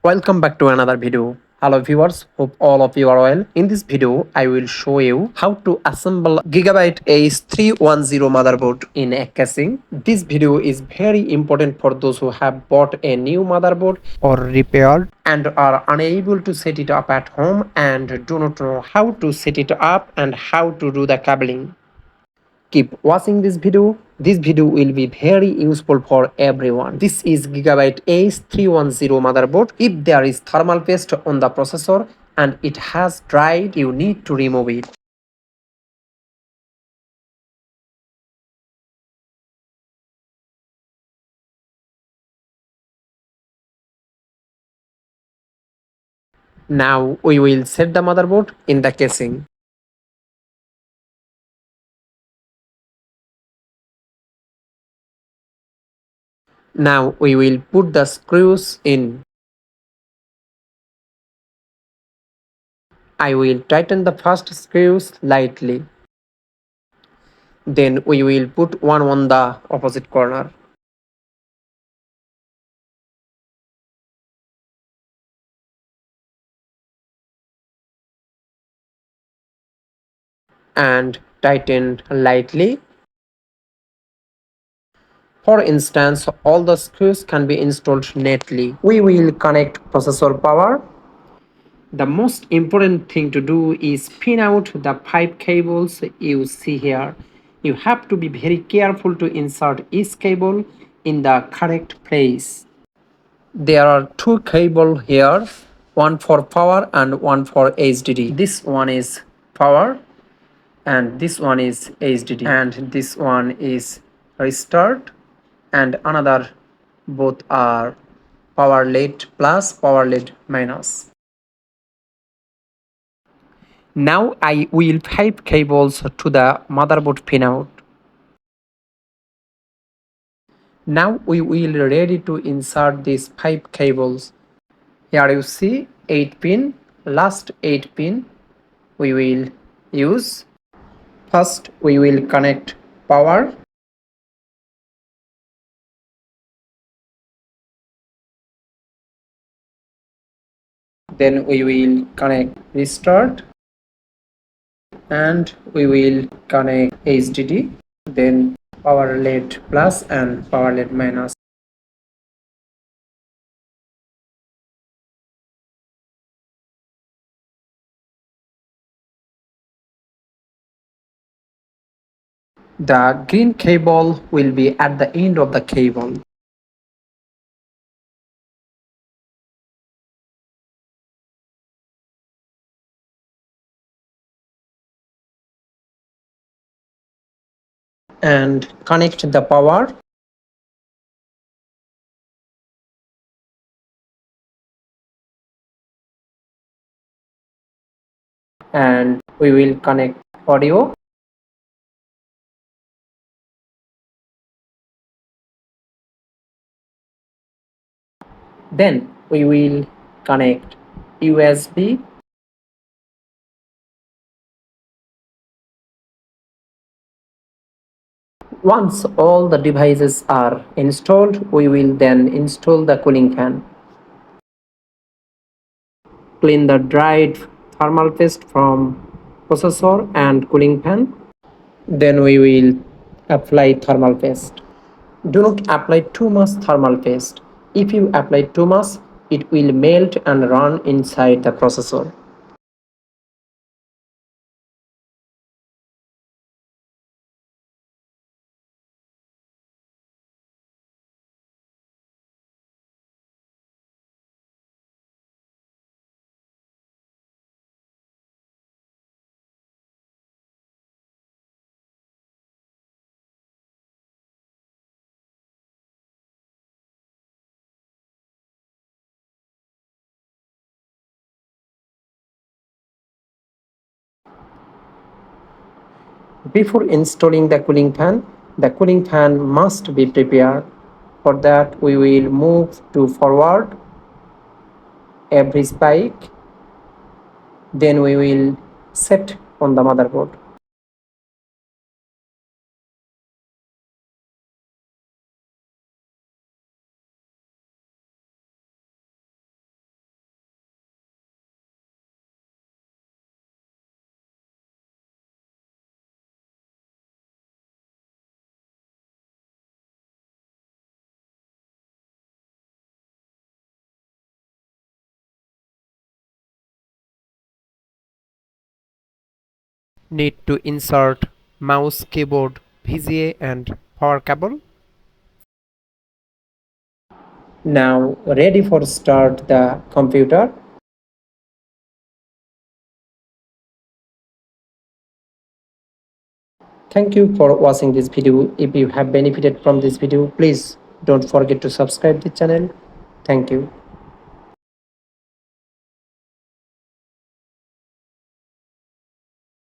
Welcome back to another video. Hello viewers, hope all of you are well. In this video, I will show you how to assemble Gigabyte h310 motherboard in a casing. This video is very important for those who have bought a new motherboard or repaired and are unable to set it up at home and do not know how to set it up and how to do the cabling. Keep watching this video. This video will be very useful for everyone. This is Gigabyte H310 motherboard. If there is thermal paste on the processor and it has dried, you need to remove it. Now we will set the motherboard in the casing. Now we will put the screws in. I will tighten the first screws lightly. Then we will put one on the opposite corner. And tighten lightly. For instance, all the screws can be installed neatly. We will connect processor power. The most important thing to do is pin out the pipe cables you see here. You have to be very careful to insert each cable in the correct place. There are two cables here, one for power and one for HDD. This one is power and this one is HDD and this one is restart and another, both are power lead plus power lead minus. Now I will pipe cables to the motherboard pinout. Now we will ready to insert these pipe cables. Here you see 8 pin, last 8 pin we will use. First we will connect power. Then we will connect restart and we will connect HDD, then power LED plus and power LED minus. The green cable will be at the end of the cable. And connect the power. And we will connect audio. Then we will connect USB. Once all the devices are installed, we will then install the cooling fan. Clean the dried thermal paste from processor and cooling fan. Then we will apply thermal paste. Do not apply too much thermal paste. If you apply too much, it will melt and run inside the processor. Before installing the cooling fan must be prepared. For that, we will move to forward every spike. Then we will set on the motherboard. Need to insert mouse, keyboard, VGA and power cable. Now ready for start the computer. Thank you for watching this video. If you have benefited from this video, please don't forget to subscribe the channel. Thank you.